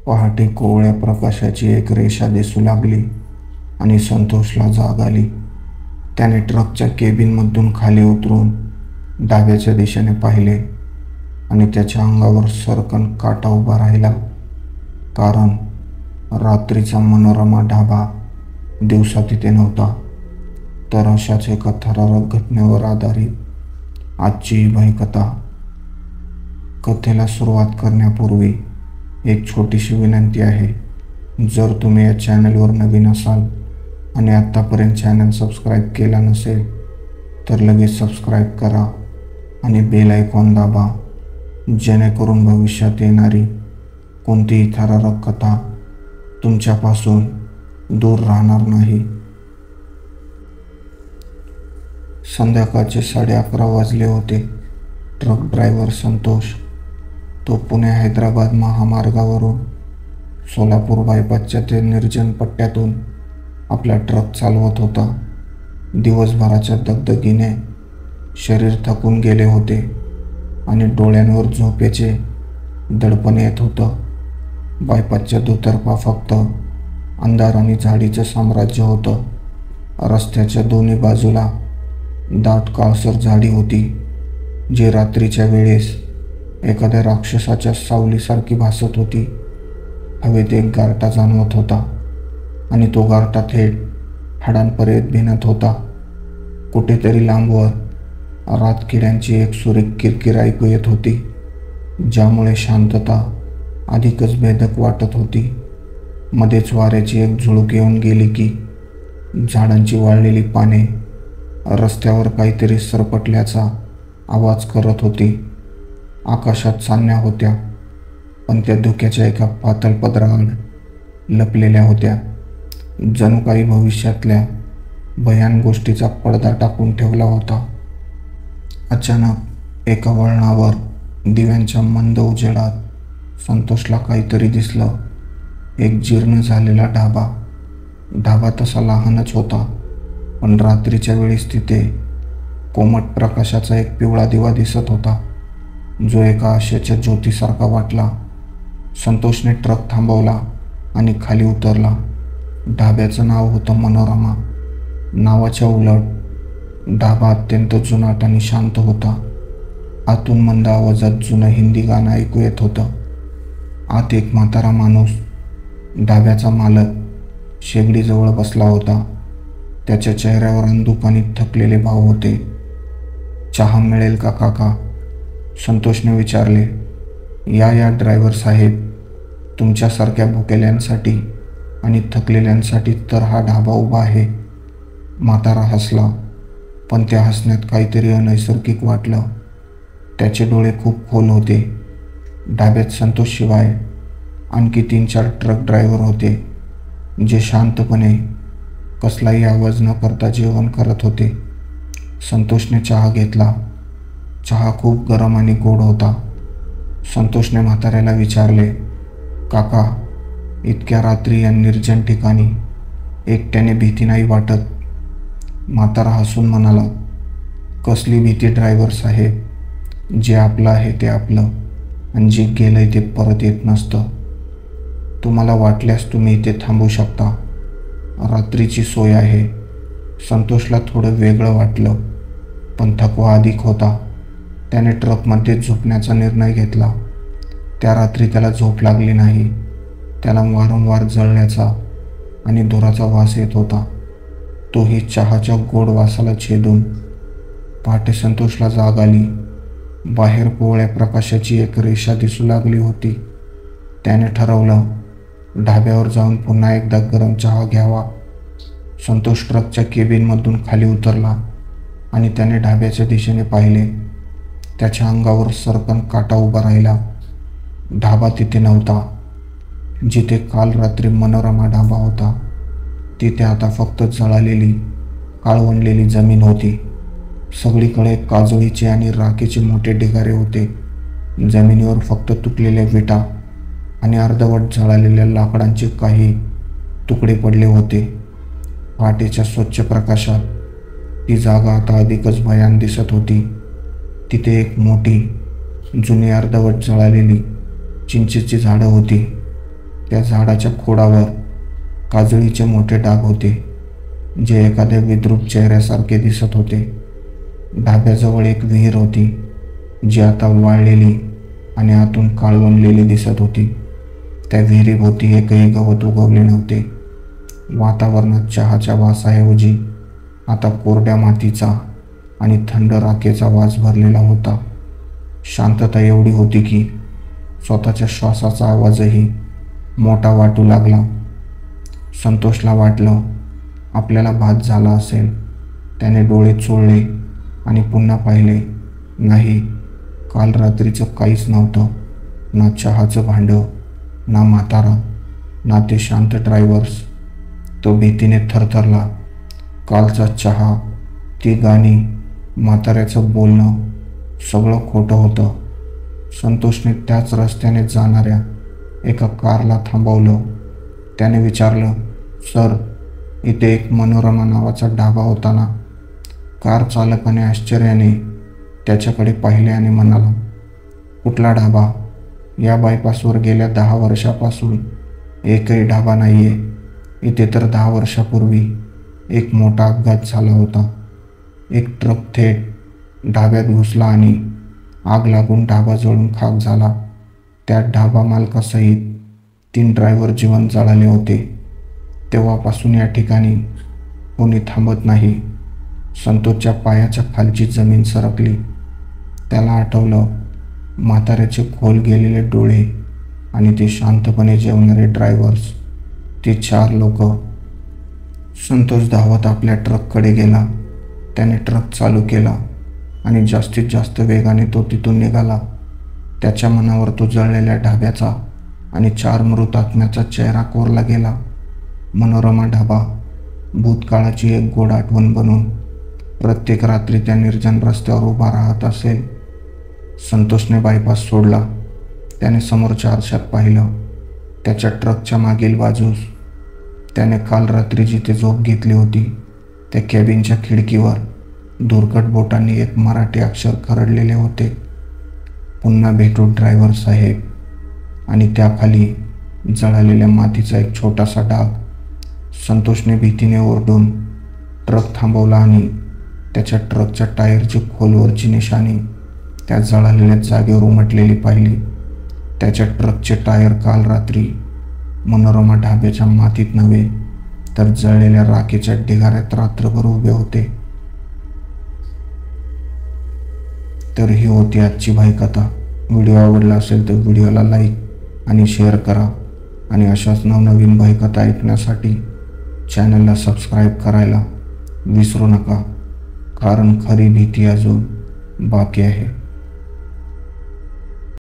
पहाटे कोवळ्या प्रकाशाची एक रेषा दिसू लागली आणि संतोषला जाग आली. त्याने ट्रकच्या केबिनमधून खाली उतरून डाव्याच्या दिशेने पाहिले आणि त्याच्या अंगावर सरकन काटा उभा राहिला. कारण रात्रीचा मनोरमा ढाबा दिवसा तिथे नव्हता. तर अशाच एका थरारक घटनेवर आधारित आजची ही भयकथा. कथेला सुरुवात करण्यापूर्वी एक छोटीशी विनंती आहे. जर तुम्ही या चॅनलवर नवीन असाल आणि आत्तापर्यंत चॅनल सबस्क्राईब केला नसेल तर लगेच सबस्क्राईब करा आणि बेल आयकॉन दाबा, जेणेकरून भविष्यात येणारी कोणतीही थरारक कथा तुमच्यापासून दूर राहणार नाही. संध्याकाळचे 11:30 वाजले होते. ट्रक ड्रायव्हर संतोष तो पुणे हैदराबाद महामार्गावरून सोलापूर बायपासच्या ते निर्जन पट्ट्यातून आपला ट्रक चालवत होता. दिवसभराच्या दगदगीने शरीर थकून गेले होते आणि डोळ्यांवर झोपेचे दडपण येत होतं. बायपासच्या दुतर्फा फक्त अंधार आणि झाडीचं साम्राज्य होतं. रस्त्याच्या दोन्ही बाजूला दाट काळसर झाडी होती, जी रात्रीच्या वेळेस एखाद्या राक्षसाच्या सावलीसारखी भासत होती. हवेत एक गारठा जाणवत होता आणि तो गारठा थेट हाडांपर्यंत भिनत होता. कुठेतरी लांबवर रातकिड्यांची एक सुरेख किरकिर ऐकू येत होती, ज्यामुळे शांतता अधिकच भेदक वाटत होती. मध्येच वाऱ्याची एक झुळूक येऊन गेली की झाडांची वाळलेली पाने रस्त्यावर काहीतरी सरपटल्याचा आवाज करत होती. आकाशात चांदण्या होत्या, पण त्या धुक्याच्या एका पातळ पदराआड लपलेल्या होत्या, जणू काही भविष्यातल्या भयान गोष्टीचा पडदा टाकून ठेवला होता. अचानक एका वळणावर दिव्यांच्या मंद उजेडात संतोषला काहीतरी दिसलं. एक जीर्ण झालेला ढाबा तसा लहानच होता, पण रात्रीच्या वेळेस तिथे कोमट प्रकाशाचा एक पिवळा दिवा दिसत होता, जो एका आशेच्या ज्योतीसारखा वाटला. संतोषने ट्रक थांबवला आणि खाली उतरला. ढाब्याचं नाव होतं मनोरमा. नावाच्या उलट ढाबा अत्यंत जुनाट आणि शांत होता. आतून मंद आवाजात जुनं हिंदी गाणं ऐकू येत होतं. आत एक म्हातारा माणूस, ढाब्याचा मालक, शेगडीजवळ बसला होता. त्याच्या चेहऱ्यावर अंधुक आणि थकलेले भाव होते. चहा मिळेल का काका? संतोषने विचारले. या ड्रायव्हर साहेब, तुमच्यासारख्या भुकेल्यांसाठी आणि थकलेल्यांसाठी तर हा ढाबा उभा आहे. म्हातारा हसला, पण त्या हसण्यात काहीतरी अनैसर्गिक वाटलं. त्याचे डोळे खूप खोल होते. ढाब्यात संतोषशिवाय आणखी 3-4 ट्रक ड्रायव्हर होते, जे शांतपणे कसलाही आवाज न करता जेवण करत होते. संतोषने चहा घेतला. चहा खूप गरम आणि गोड होता. संतोषने म्हाताऱ्याला विचारले, काका, इतक्या रात्री या निर्जन ठिकाणी एकट्याने भीती नाही वाटत? म्हातारा हसून म्हणाला, कसली भीती ड्रायव्हर साहेब? जे आपलं आहे ते आपलं, आणि जे गेलंय ते परत येत नसतं. तुम्हाला वाटल्यास तुम्ही इथे थांबू शकता. रात्रीची सोय आहे. संतोषला थोडं वेगळं वाटलं, पण थकवा अधिक होता. त्याने ट्रकमध्ये झोपण्याचा निर्णय घेतला. त्या रात्री त्याला झोप लागली नाही. त्याला वारंवार जळण्याचा आणि धुराचा वास येत होता, तोही चहाच्या गोड वासाला छेदून. पहाटे संतोषला जाग आली. बाहेर कोवळ्या प्रकाशाची एक रेषा दिसू लागली होती. त्याने ठरवलं, ढाब्यावर जाऊन पुन्हा एकदा गरम चहा घ्यावा. संतोष ट्रकच्या केबिनमधून खाली उतरला आणि त्याने ढाब्याच्या दिशेने पाहिले. त्याच्या अंगावर सरकन काटा उभा राहिला. ढाबा तिथे नव्हता. जिथे काल रात्री मनोरमा ढाबा होता, तिथे आता फक्त जळालेली, काळवंडलेली जमीन होती. सगळीकडे काजळीचे आणि राखेचे मोठे ढिगारे होते. जमिनीवर फक्त तुटलेल्या विटा आणि अर्धवट जळालेल्या लाकडांचे काही तुकडे पडले होते. पहाटेच्या स्वच्छ प्रकाशात ती जागा आता अधिकच भयान दिसत होती. तिथे एक मोठी, जुनी अर्धवट जळालेली चिंचेची झाडं होती. त्या झाडाच्या खोडावर काजळीचे मोठे डाग होते, जे एखाद्या विद्रूप चेहऱ्यासारखे दिसत होते. ढाब्याजवळ एक विहीर होती, जी आता वाळलेली आणि आतून काळवंडलेली दिसत होती. त्या विहिरीभोवती एकही गवत उगवले नव्हते. वातावरणात चहाच्या वासाऐवजी आता कोरड्या मातीचा आणि थंड राखेचा वास भरलेला होता. शांतता एवढी होती की स्वतःच्या श्वासाचा आवाजही मोठा वाटू लागला. संतोषला वाटलं आपल्याला भात झाला असेल. त्याने डोळे चोळले आणि पुन्हा पाहिले. नाही, काल रात्रीचं काहीच नव्हतं. ना चहाचं भांडं, ना म्हातारा, ना ते शांत ड्रायव्हर्स. तो भीतीने थरथरला. कालचा चहा, ती गाणी, म्हाताऱ्याचं बोलणं, सगळं खोटं होतं. संतोषने त्याच रस्त्याने जाणाऱ्या एका कारला थांबवलं. त्याने विचारलं, सर, इथे एक मनोरमा नावाचा ढाबा होता ना? कार चालकाने आश्चर्याने त्याच्याकडे पाहिले आणि म्हणाला, कुठला ढाबा? या बायपासवर गेल्या 10 वर्षापासून एकही ढाबा नाही आहे. इथे तर 10 वर्षापूर्वी एक मोठा अपघात झाला होता. एक ट्रक थेट ढाब्यात घुसला आणि आग लागून ढाबा जळून खाक झाला. त्यात ढाबा मालकासहित 3 ड्रायव्हर जिवंत जळाले होते. तेव्हापासून या ठिकाणी कोणी थांबत नाही. संतोषच्या पायाच्या खालची जमीन सरकली. त्याला आठवलं म्हाताऱ्याचे खोल गेलेले डोळे आणि ते शांतपणे जेवणारे ड्रायव्हर्स, ती 4 लोक. संतोष धावत आपल्या ट्रककडे गेला. त्याने ट्रक चालू केला आणि जास्तीत जास्त वेगाने तो तिथून निघाला. त्याच्या मनावर तो जळलेल्या ढाब्याचा आणि 4 मृत आत्म्याचा चेहरा कोरला गेला. मनोरमा ढाबा भूतकाळाची एक गोड आठवण बनून प्रत्येक रात्री त्या निर्जन रस्त्यावर उभा राहत असेल. संतोषने बायपास सोडला. त्याने समोरच्या आरशात पाहिलं. त्याच्या ट्रकच्या मागील बाजूस त्याने काल रात्री जिथे झोप घेतली होती त्या कॅबिनच्या खिडकीवर धुरकट बोटांनी एक मराठी अक्षर खरडलेले होते, पुन्हा भेटू ड्रायव्हर साहेब. आणि त्याखाली जळालेल्या मातीचा एक छोटासा डाग. संतोषने भीतीने ओरडून ट्रक थांबवला आणि त्याच्या ट्रकच्या टायरची खोलवरची निशाणी त्या जळालेल्या जागेवर उमटलेली पाहिली. त्याच्या ट्रकचे टायर काल रात्री मनोरमा ढाब्याच्या मातीत नव्हे तर जळलेल्या राखेच्या ढिगाऱ्यात रात्रभर उभे होते. तर ही होती आजची भाईकथा. व्हिडिओ आवडला असेल तर व्हिडिओला लाईक आणि शेअर करा आणि अशाच नवनवीन भाईकथा ऐकण्यासाठी चॅनलला सबस्क्राईब करायला विसरू नका, कारण खरी भीती अजून बाकी आहे.